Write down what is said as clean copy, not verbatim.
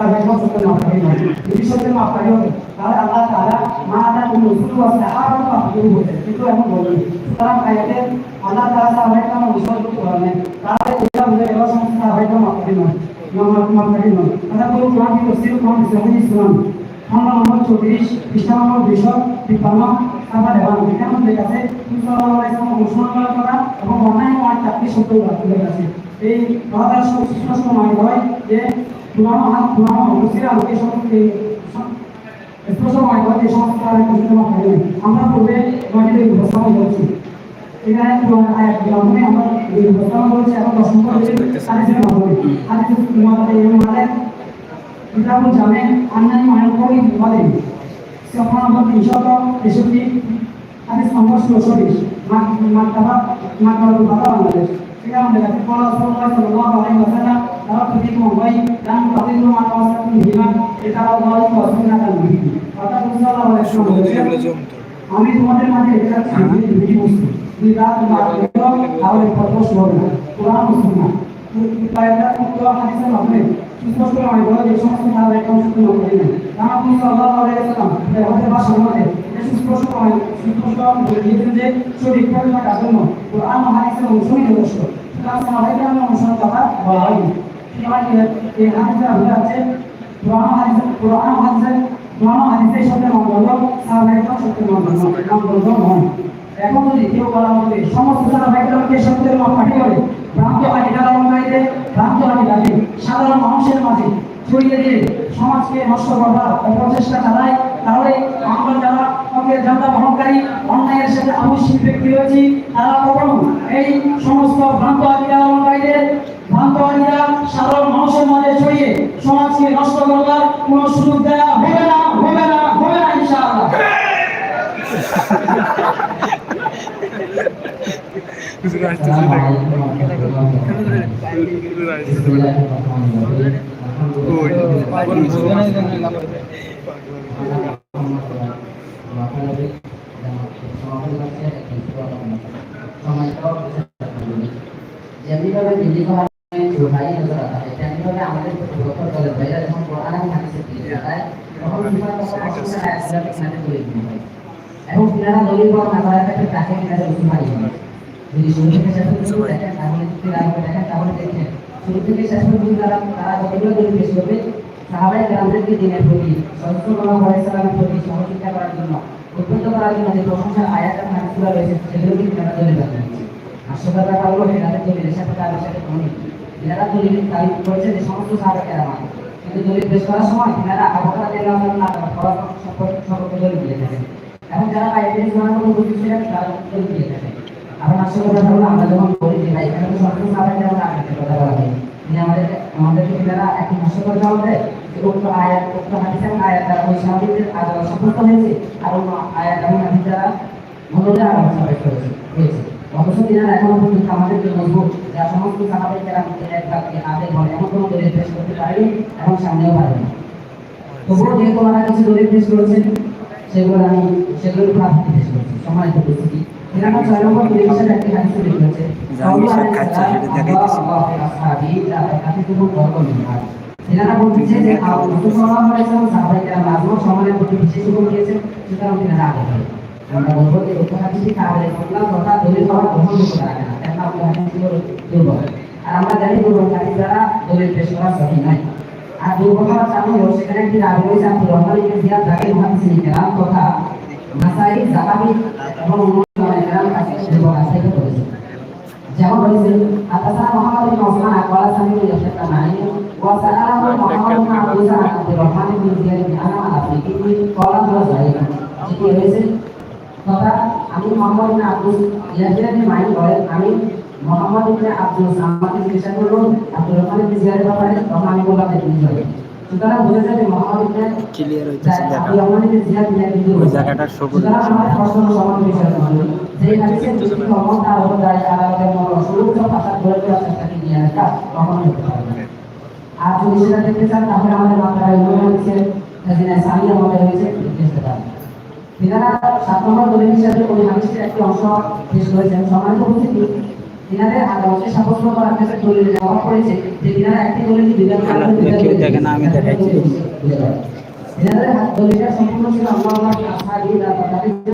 ভবিষ্যতের মাপকাঠি হবে তাহলে আল্লাহ তাআলা মা আদা কোন রসুল ওয়া সাহাবাকে মাপকাঠি বলেছেন কিন্তু এখন বলেন সুতরাং আয়াতে আল্লাহ তাআলা সাহাবাকে অনুসরণ করতে পারবেন তাহলে এটা বুঝে গেল সমস্ত সাহাবাকে মাপকাঠি নয় মাপকাঠি নয় কথা বলুন কোরআন কি তফসির কোরআন ইসলামী ইসলাম বাংলা নম্বর 34 পৃষ্ঠা নম্বর 253 সাফা দেওয়া এখানে আমাদের কাছে সাল্লাল্লাহু আলাইহি ওয়াসাল্লাম অনুসরণ করা এবং অন্যায় করার চারটি শব্দ উল্লেখ আছে এই কথার সুস্পষ্ট মানে হয় যে পুরানো মুসলিম এই সমস্ত স্পষ্ট মানে হয় এই সমস্ত আমরা পূর্বে নয়টি উপস্থাপন করেছি এখানে মাধ্যমে আমরা উপস্থাপন করেছি এখন 10 নম্বর হাদিসের মাধ্যমে হাদিস মানে কিতাবুল জামে আন্নানি মানকরি বিবাদে সফা নম্বর 363 হাদিস নম্বর 126 মাক্তাবা বাংলাদেশ এখানে আমাদের কাছে কোন রাসূলুল্লাহ সাল্লাল্লাহু আলাইহি ওয়াসাল্লাম তারা প্রতিকূল হয় দান তাদেরও মানবতার হিমান এটা আল্লাহ রাসূলুল্লাহ তাআলা অর্থাৎ সাল্লাল্লাহু আলাইহি ওয়াসাল্লাম আমি তোমাদের মাঝে এটা দুটি বস্তু দুই রাত তাহলে পরপর হবে না কোরআন ও সুন্নাহ পায়দা মুক্ত হাদিসের মাধ্যমে সুস্পষ্ট নয় বলে যে সমস্ত তারা একটা অংশ তুলে করে না কারণ আপনি সাল্লাল্লাহু আলাইহি ওয়াসাল্লাম আমাদের ভাষার মধ্যে সুস্পষ্ট নয় সুস্পষ্ট বলে দিয়েছেন যে সঠিক পথে থাকার জন্য কোরআন ও হাদিসের অনুসরণই যথেষ্ট সুতরাং সাহাবায়ে আমরা অনুসরণ করা বলা হয়নি এই হাদিসে আমরা আছে কোরআন হাদিসের সাথে মানদণ্ড সাহাবায়ে সাথে মানদণ্ড নয় এখন যদি কেউ বলা হবে সমস্ত সাহাবায়ে সত্যের মাপকাঠি করে ভ্রান্ত আকিদার অনুযায়ীদের ভ্রান্ত আকিদাকে সাধারণ মানুষের মাঝে ছড়িয়ে দিয়ে সমাজকে নষ্ট করার অপচেষ্টা চালায় তাহলে আমরা যারা জানতা বহনকারী অন্যায়ের সাথে আবশ্যিক ব্যক্তি রয়েছি তারা কখনো এই সমস্ত ভ্রান্ত আকিদার অনুযায়ীদের ভ্রান্ত আকিদা সাধারণ মানুষের মাঝে ছড়িয়ে সমাজকে নষ্ট করার কোনো সুযোগ দেওয়া হবে না ইনশাআল্লাহ। যেমনিভাবে দিল্লি ভাই নজর রাখা হয় তেমনিভাবে আমাদের প্রকল্প দলের ভাইরা যখন কোরআন এবং হাদিসে দিতে যায় তখন এবং তিনারা দলিল বা না করার ক্ষেত্রে তাকে তিনারা উসমানি হয় যদি শুরু থেকে শেষ পর্যন্ত দেখেন তাহলে দেখেন তাহলে দেখেন শুরু থেকে শেষ পর্যন্ত তারা যতগুলো দলিল পেশ করবে সাহাবায়ে কেরামদেরকে দিনের প্রতি সাল্লাল্লাহু আলাইহি ওয়াসাল্লামের প্রতি সহযোগিতা করার জন্য উদ্বুদ্ধ করার জন্য যে প্রশংসার আয়াত এবং হাদিসগুলো রয়েছে সেগুলোকে তিনারা দলিল বানিয়ে নিচ্ছে। আসলে ব্যাপারগুলো তাদের দলিলের সাথে তাদের সাথে কোনো তিনারা দলিল তারিফ করেছে যে সমস্ত সাহাবায়ে কেরাম কিন্তু দলিল পেশ করার সময় তিনারা আবু বকর রাদিয়াল্লাহু আনহু সম্পর্কে দলিল দিয়ে থাকেন এবং যারা আয়াতের জানার কোনো বুঝতে ছিলেন তারা দলিল দিয়ে থাকেন। এখন আসলে ব্যাপারগুলো আমরা যখন বলি যে ভাই এখানে তো সমস্ত সাহাবায়ে কেরাম আগে কথা বলা হয় আমাদেরকে তিনারা একটি নষ্ট করে দেওয়া হবে উক্ত আয়াত উক্ত হাদিস এবং আয়াত দ্বারা ওই সাহাবীদের আদালত সফল হয়েছে আর অন্য আয়াত এবং হাদিস দ্বারা মূল্যের আলোচনা হয়েছে অথচ তিনারা এখনো পর্যন্ত আমাদেরকে মজবুত যা সমস্ত সাহাবায়ে কেরামকে এক বাক্যে আদেশ বলে এমন কোনো দলিল পেশ করতে পারেনি এবং সামনেও পারেনি। তবুও যেহেতু ওনারা কিছু দলিল পেশ করেছেন সেগুলোর প্রাপ্তি পেশ করছি সম্মানিত উপস্থিতি। তিনারা 6 নম্বর পরিবেশের একটি হাদিস উল্লেখ করেছে তিনারা বলতেছে যে রাসূল সাল্লাল্লাহু আলাইহি ওয়াসাল্লাম সাহাবায়ে কেরাম আজম সম্মানের প্রতি বিশেষ গুরুত্ব দিয়েছেন সুতরাং তিনারা আগে হয়। আমরা বলবো যে উক্ত হাদিসটি কাবলে ইসলাম তথা দলিল হওয়ার গ্রহণযোগ্য রাখে না কেননা উক্ত হাদিসগুলো দুর্বল আর আমরা জানি দুর্বল হাদিস দ্বারা দলিল পেশ করা সঠিক নয়। আর দুর্বল হওয়ার কারণে সেখানে একটি রাবি রয়েছে আব্দুর রহমান ইবনে জিয়াদ যাকে মুহাদ্দিসিন কেরাম তথা নাসাঈ যাকাবি এবং উলামায়ে কেরাম কাছে দুর্বল আখ্যায়িত করেছেন। যেমন রয়েছে আতাসা মুহাম্মদ ইবনে ওসমান আকওয়ালা সামিউ ইয়াহতা মানি ওয়া সাআলাহু মুহাম্মদ ইবনে আবদুল্লাহ আব্দুর রহমান ইবনে জিয়াদ ইবনে আনা আল-আফরিকি ক্বালা হুয়া যালিক যেটি রয়েছে তথা আমি মুহাম্মদ ইবনে আব্দুল ইয়াজিদ মাইন বলেন আমি মুহাম্মদ ইবনে আব্দুল সামাদকে জিজ্ঞাসা করলাম আব্দুর রহমান ইবনে জিয়াদের ব্যাপারে তখন আমি বললাম যে তিনি বলেন সুতরাং বোঝা যায় যে মুহাম্মদ ইবনে ক্লিয়ার হইতেছে আব্দুর রহমান ইবনে জিয়াদ কিন্তু ওই জায়গাটা সবুজ আমাদের প্রশ্ন সমান বিষয় নয় যে হাদিসের যদি মুহাম্মদ তার উপর দাঁড়িয়ে আলাদার মত সুরুক্ত ভাষা করে দেওয়ার চেষ্টা কি নিয়ে আসা কখনো হতে পারে না। আর যদি সেটা দেখতে চান তাহলে আমাদের মাথায় রয়েছে খাজিনা সামিয়া মধ্যে রয়েছে দেখতে পারেন। তিনারা 7 নম্বর দলিল হিসেবে ওই হাদিসের একটি অংশ পেশ করেছেন। সম্মানিত উপস্থিতি ইনাদের আদালতে সাব্যস্ত করার ক্ষেত্রে দলিলের অভাব পড়েছে যে ইনারা একটি দলিল বিধান কেউ দেখে না, আমি দেখাইছি। ইনাদের দলিলটা সম্পূর্ণ ছিল আল্লাহ